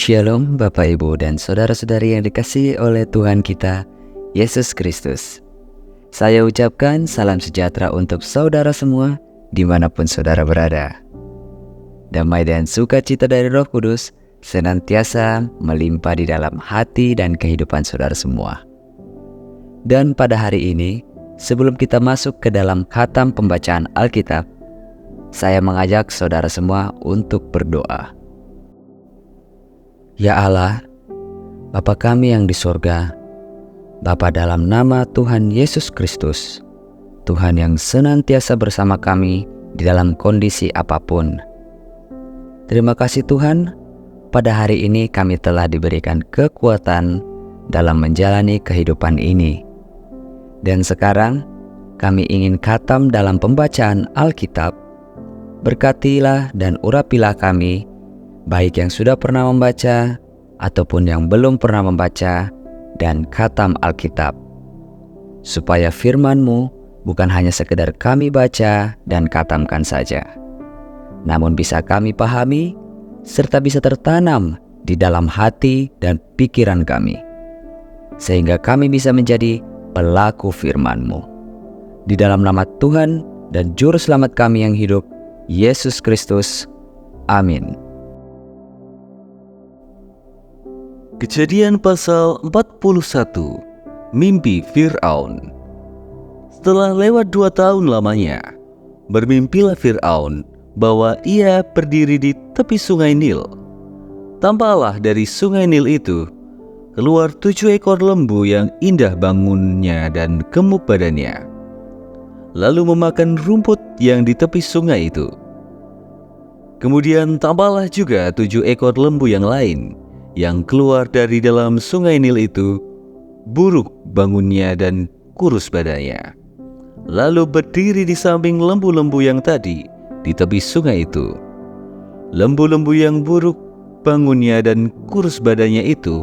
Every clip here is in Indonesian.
Shalom Bapak Ibu dan Saudara-saudari yang dikasihi oleh Tuhan kita, Yesus Kristus. Saya ucapkan salam sejahtera untuk saudara semua dimanapun saudara berada. Damai dan sukacita dari Roh Kudus senantiasa melimpah di dalam hati dan kehidupan saudara semua. Dan pada hari ini, sebelum kita masuk ke dalam khatam pembacaan Alkitab, saya mengajak saudara semua untuk berdoa. Ya Allah, Bapa kami yang di sorga, Bapa dalam nama Tuhan Yesus Kristus, Tuhan yang senantiasa bersama kami di dalam kondisi apapun. Terima kasih Tuhan, pada hari ini kami telah diberikan kekuatan dalam menjalani kehidupan ini. Dan sekarang kami ingin khatam dalam pembacaan Alkitab. Berkatilah dan urapilah kami, baik yang sudah pernah membaca ataupun yang belum pernah membaca dan khatam Alkitab, supaya firman-Mu bukan hanya sekedar kami baca dan khatamkan saja, namun bisa kami pahami serta bisa tertanam di dalam hati dan pikiran kami, sehingga kami bisa menjadi pelaku firman-Mu. Di dalam nama Tuhan dan Juru Selamat kami yang hidup, Yesus Kristus. Amin. Kejadian pasal 41. Mimpi Fir'aun. Setelah lewat 2 tahun lamanya, bermimpilah Fir'aun bahwa ia berdiri di tepi sungai Nil. Tampaklah dari sungai Nil itu keluar 7 ekor lembu yang indah bangunnya dan gemuk badannya, lalu memakan rumput yang di tepi sungai itu. Kemudian tampaklah juga 7 ekor lembu yang lain yang keluar dari dalam sungai Nil itu, buruk bangunnya dan kurus badannya, lalu berdiri di samping lembu-lembu yang tadi di tepi sungai itu. Lembu-lembu yang buruk bangunnya dan kurus badannya itu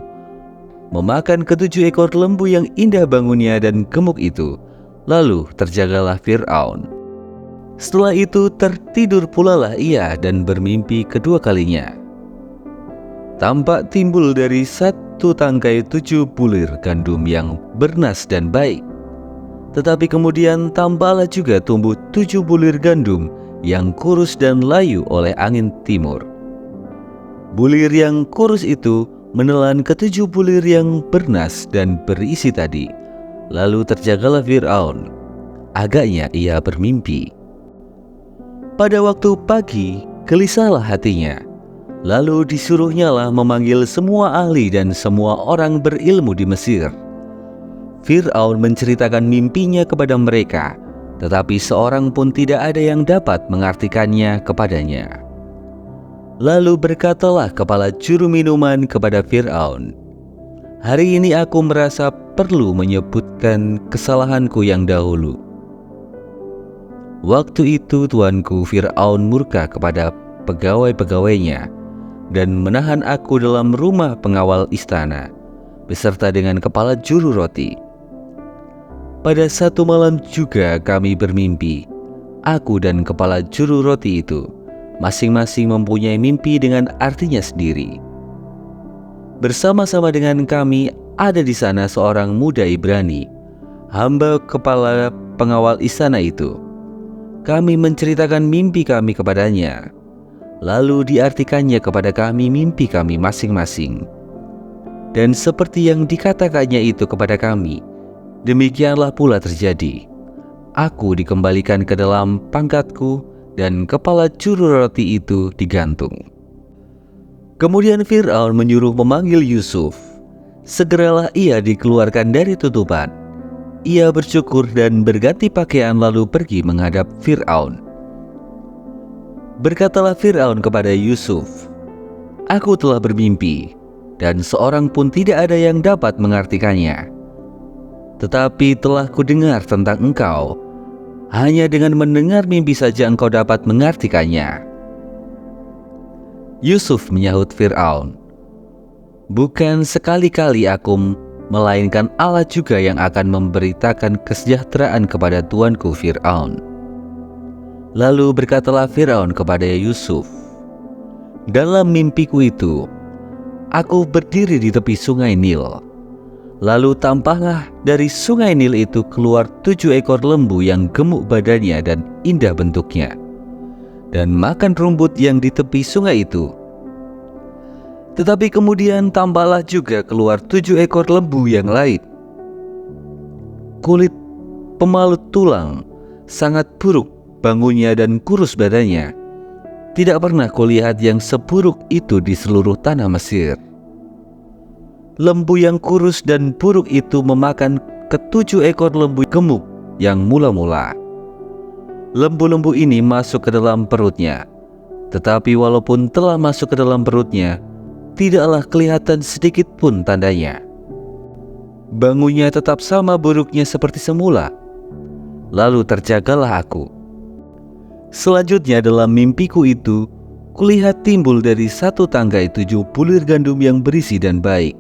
memakan ke-7 ekor lembu yang indah bangunnya dan gemuk itu, lalu terjagalah Fir'aun. Setelah itu tertidur pulalah ia dan bermimpi kedua kalinya. Tampak timbul dari 1 tangkai 7 bulir gandum yang bernas dan baik. Tetapi kemudian tampaklah juga tumbuh 7 bulir gandum yang kurus dan layu oleh angin timur. Bulir yang kurus itu menelan ke-7 bulir yang bernas dan berisi tadi. Lalu terjagalah Fir'aun. Agaknya ia bermimpi. Pada waktu pagi, gelisahlah hatinya. Lalu disuruhnyalah memanggil semua ahli dan semua orang berilmu di Mesir. Fir'aun menceritakan mimpinya kepada mereka, tetapi seorang pun tidak ada yang dapat mengartikannya kepadanya. Lalu berkatalah kepala juru minuman kepada Fir'aun, "Hari ini aku merasa perlu menyebutkan kesalahanku yang dahulu." Waktu itu tuanku Fir'aun murka kepada pegawai-pegawainya dan menahan aku dalam rumah pengawal istana beserta dengan kepala juru roti. Pada satu malam juga kami bermimpi, aku dan kepala juru roti itu masing-masing mempunyai mimpi dengan artinya sendiri. Bersama-sama dengan kami ada di sana seorang muda Ibrani, hamba kepala pengawal istana itu. Kami menceritakan mimpi kami kepadanya, lalu diartikannya kepada kami mimpi kami masing-masing. Dan seperti yang dikatakannya itu kepada kami, demikianlah pula terjadi. Aku dikembalikan ke dalam pangkatku dan kepala juru roti itu digantung. Kemudian Fir'aun menyuruh memanggil Yusuf. Segeralah ia dikeluarkan dari tutupan. Ia bersyukur dan berganti pakaian lalu pergi menghadap Fir'aun. Berkatalah Fir'aun kepada Yusuf, "Aku telah bermimpi, dan seorang pun tidak ada yang dapat mengartikannya. Tetapi telah kudengar tentang engkau. Hanya dengan mendengar mimpi saja engkau dapat mengartikannya." Yusuf menyahut Fir'aun, "Bukan sekali-kali aku, melainkan Allah juga yang akan memberitakan kesejahteraan kepada tuanku Fir'aun." Lalu berkatalah Fir'aun kepada Yusuf, "Dalam mimpiku itu, aku berdiri di tepi sungai Nil. Lalu tampaklah dari sungai Nil itu keluar 7 ekor lembu yang gemuk badannya dan indah bentuknya, dan makan rumput yang di tepi sungai itu. Tetapi kemudian tampaklah juga keluar 7 ekor lembu yang lain. Kulit pemalut tulang, sangat buruk bangunnya dan kurus badannya. Tidak pernah kulihat yang seburuk itu di seluruh tanah Mesir. Lembu yang kurus dan buruk itu memakan ke-7 ekor lembu gemuk yang mula-mula. Lembu-lembu ini masuk ke dalam perutnya, tetapi walaupun telah masuk ke dalam perutnya, tidaklah kelihatan sedikit pun tandanya. Bangunnya tetap sama buruknya seperti semula. Lalu terjagalah aku. Selanjutnya dalam mimpiku itu, kulihat timbul dari satu tangkai 7 bulir gandum yang berisi dan baik.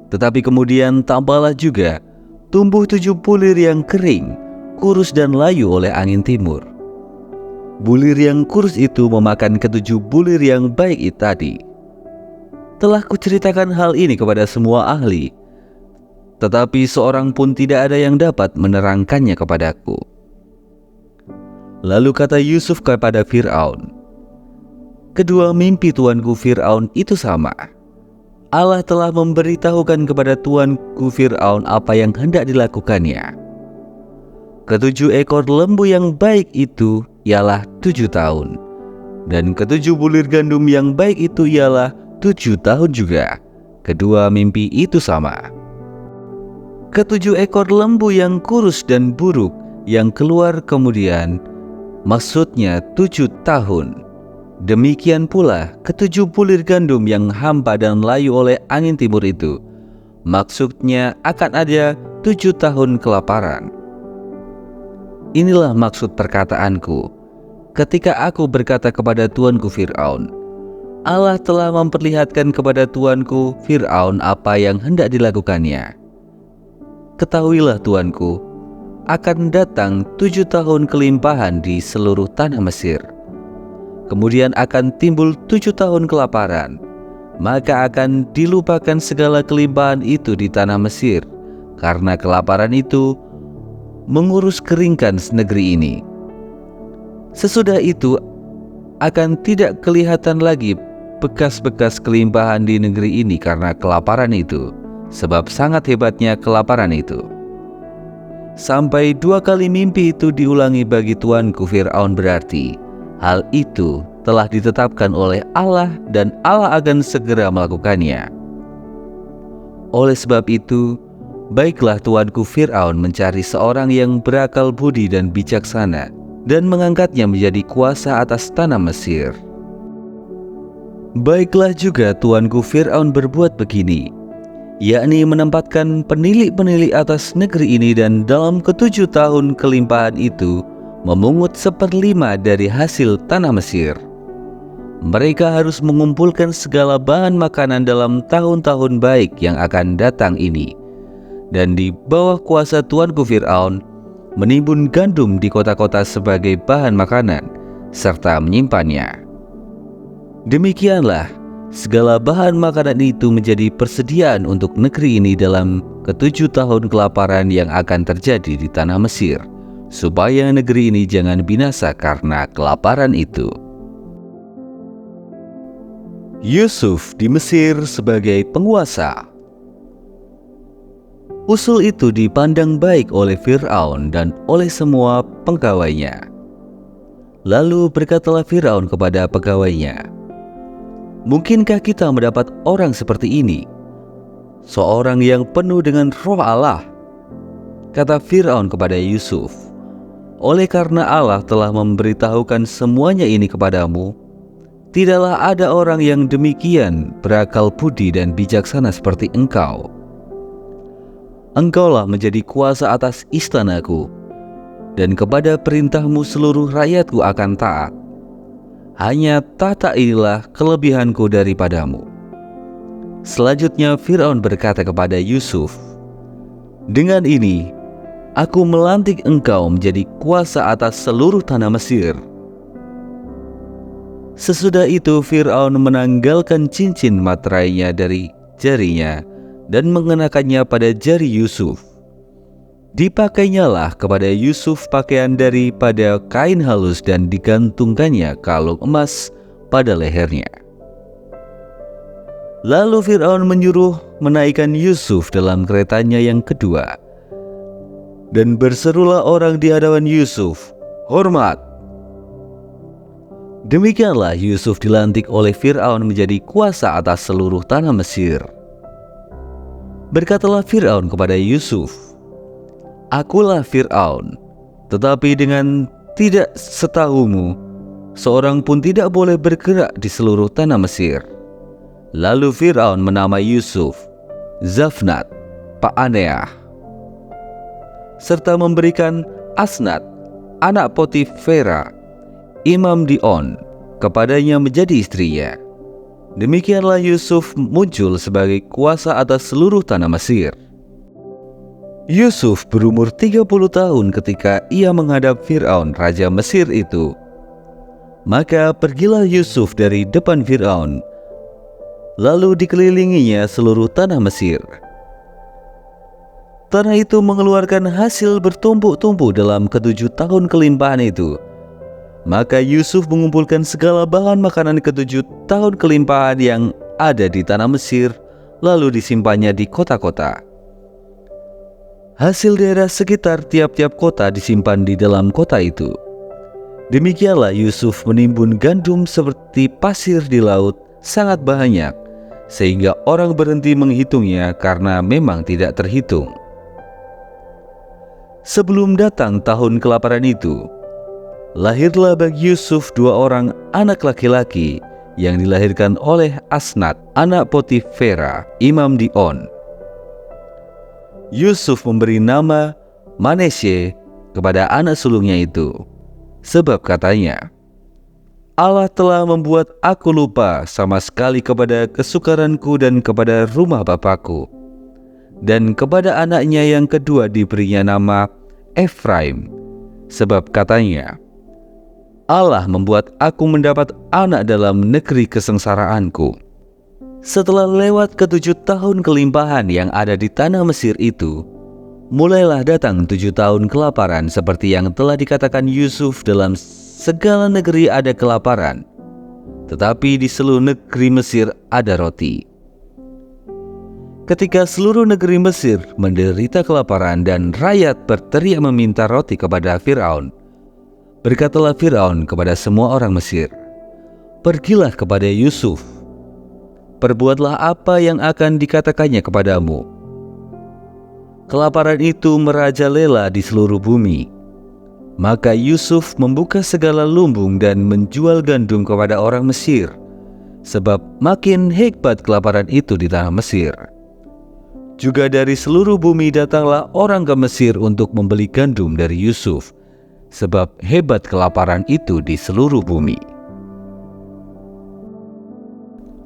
Tetapi kemudian tampaklah juga tumbuh 7 bulir yang kering, kurus dan layu oleh angin timur. Bulir yang kurus itu memakan ke-7 bulir yang baik itu tadi. Telah kuceritakan hal ini kepada semua ahli, tetapi seorang pun tidak ada yang dapat menerangkannya kepadaku. Lalu kata Yusuf kepada Fir'aun, "Kedua mimpi tuanku Fir'aun itu sama. Allah telah memberitahukan kepada tuanku Fir'aun apa yang hendak dilakukannya. Ke-7 ekor lembu yang baik itu ialah 7 tahun, dan ke-7 bulir gandum yang baik itu ialah 7 tahun juga. Kedua mimpi itu sama. Ke-7 ekor lembu yang kurus dan buruk yang keluar kemudian, maksudnya 7 tahun. Demikian pula ke-7 bulir gandum yang hampa dan layu oleh angin timur itu, maksudnya akan ada 7 tahun kelaparan. Inilah maksud perkataanku ketika aku berkata kepada tuanku Fir'aun, Allah telah memperlihatkan kepada tuanku Fir'aun apa yang hendak dilakukannya. Ketahuilah tuanku, akan datang 7 tahun kelimpahan di seluruh tanah Mesir. Kemudian akan timbul 7 tahun kelaparan, maka akan dilupakan segala kelimpahan itu di tanah Mesir, karena kelaparan itu mengurus keringkan negeri ini. Sesudah itu akan tidak kelihatan lagi bekas-bekas kelimpahan di negeri ini karena kelaparan itu, sebab sangat hebatnya kelaparan itu. Sampai 2 kali mimpi itu diulangi bagi tuanku Fir'aun, berarti hal itu telah ditetapkan oleh Allah dan Allah akan segera melakukannya. Oleh sebab itu, baiklah tuanku Fir'aun mencari seorang yang berakal budi dan bijaksana dan mengangkatnya menjadi kuasa atas tanah Mesir. Baiklah juga tuanku Fir'aun berbuat begini, yakni menempatkan penilik-penilik atas negeri ini, dan dalam ke-7 tahun kelimpahan itu memungut 1/5 dari hasil tanah Mesir. Mereka harus mengumpulkan segala bahan makanan dalam tahun-tahun baik yang akan datang ini, dan di bawah kuasa tuanku Fir'aun menimbun gandum di kota-kota sebagai bahan makanan serta menyimpannya. Demikianlah segala bahan makanan itu menjadi persediaan untuk negeri ini dalam ke-7 tahun kelaparan yang akan terjadi di tanah Mesir, supaya negeri ini jangan binasa karena kelaparan itu. Yusuf di Mesir sebagai penguasa. Usul itu dipandang baik oleh Fir'aun dan oleh semua pegawainya. Lalu berkatalah Fir'aun kepada pegawainya, "Mungkinkah kita mendapat orang seperti ini, seorang yang penuh dengan roh Allah?" Kata Fir'aun kepada Yusuf, "Oleh karena Allah telah memberitahukan semuanya ini kepadamu, tidaklah ada orang yang demikian berakal budi dan bijaksana seperti engkau. Engkaulah menjadi kuasa atas istanaku, dan kepada perintahmu seluruh rakyatku akan taat. Hanya tata inilah kelebihanku daripadamu." Selanjutnya Fir'aun berkata kepada Yusuf, "Dengan ini, aku melantik engkau menjadi kuasa atas seluruh tanah Mesir." Sesudah itu Fir'aun menanggalkan cincin materainya dari jarinya dan mengenakannya pada jari Yusuf. Dipakanyalah kepada Yusuf pakaian daripada kain halus dan digantungkannya kalung emas pada lehernya. Lalu Fir'aun menyuruh menaikkan Yusuf dalam keretanya yang kedua. Dan berserulah orang di hadapan Yusuf, "Hormat!" Demikianlah Yusuf dilantik oleh Fir'aun menjadi kuasa atas seluruh tanah Mesir. Berkatalah Fir'aun kepada Yusuf, "Akulah Fir'aun, tetapi dengan tidak setahumu, seorang pun tidak boleh bergerak di seluruh tanah Mesir." Lalu Fir'aun menamai Yusuf Zafnat Pa'aneah, serta memberikan Asnat, anak Potifera, imam di On, kepadanya menjadi istrinya. Demikianlah Yusuf muncul sebagai kuasa atas seluruh tanah Mesir. Yusuf berumur 30 tahun ketika ia menghadap Fir'aun raja Mesir itu. Maka pergilah Yusuf dari depan Fir'aun, lalu dikelilinginya seluruh tanah Mesir. Tanah itu mengeluarkan hasil bertumpuk-tumpuk dalam ke-7 tahun kelimpahan itu. Maka Yusuf mengumpulkan segala bahan makanan ke-7 tahun kelimpahan yang ada di tanah Mesir, lalu disimpannya di kota-kota. Hasil daerah sekitar tiap-tiap kota disimpan di dalam kota itu. Demikianlah Yusuf menimbun gandum seperti pasir di laut, sangat banyak, sehingga orang berhenti menghitungnya karena memang tidak terhitung. Sebelum datang tahun kelaparan itu, lahirlah bagi Yusuf 2 orang anak laki-laki yang dilahirkan oleh Asnat, anak Potifera, imam di On. Yusuf memberi nama Manasye kepada anak sulungnya itu, sebab katanya, "Allah telah membuat aku lupa sama sekali kepada kesukaranku dan kepada rumah bapakku." Dan kepada anaknya yang kedua diberinya nama Efraim, sebab katanya, "Allah membuat aku mendapat anak dalam negeri kesengsaraanku." Setelah lewat ke-7 tahun kelimpahan yang ada di tanah Mesir itu, mulailah datang 7 tahun kelaparan seperti yang telah dikatakan Yusuf, dalam segala negeri ada kelaparan, tetapi di seluruh negeri Mesir ada roti. Ketika seluruh negeri Mesir menderita kelaparan dan rakyat berteriak meminta roti kepada Fir'aun, berkatalah Fir'aun kepada semua orang Mesir, "Pergilah kepada Yusuf, perbuatlah apa yang akan dikatakannya kepadamu." Kelaparan itu merajalela di seluruh bumi. Maka Yusuf membuka segala lumbung dan menjual gandum kepada orang Mesir, sebab makin hebat kelaparan itu di tanah Mesir. Juga dari seluruh bumi datanglah orang ke Mesir untuk membeli gandum dari Yusuf, sebab hebat kelaparan itu di seluruh bumi.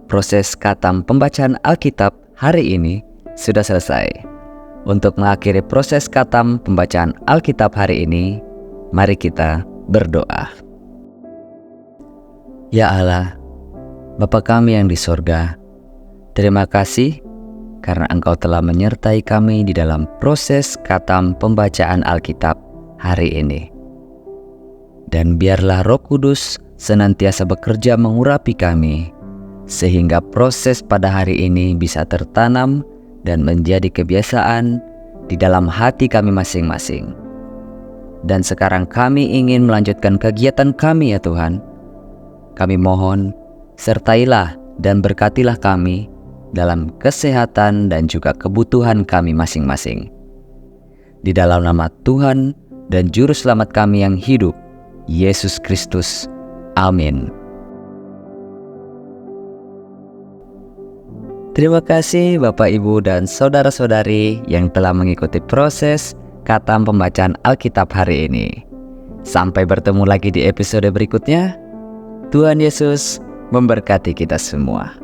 Proses khatam pembacaan Alkitab hari ini sudah selesai. Untuk mengakhiri proses khatam pembacaan Alkitab hari ini, mari kita berdoa. Ya Allah, Bapa kami yang di sorga, terima kasih karena Engkau telah menyertai kami di dalam proses khatam pembacaan Alkitab hari ini. Dan biarlah Roh Kudus senantiasa bekerja mengurapi kami, sehingga proses pada hari ini bisa tertanam dan menjadi kebiasaan di dalam hati kami masing-masing. Dan sekarang kami ingin melanjutkan kegiatan kami ya Tuhan. Kami mohon, sertailah dan berkatilah kami dalam kesehatan dan juga kebutuhan kami masing-masing. Di dalam nama Tuhan dan Juru Selamat kami yang hidup, Yesus Kristus. Amin. Terima kasih Bapak, Ibu, dan saudara-saudari yang telah mengikuti proses khatam pembacaan Alkitab hari ini. Sampai bertemu lagi di episode berikutnya. Tuhan Yesus memberkati kita semua.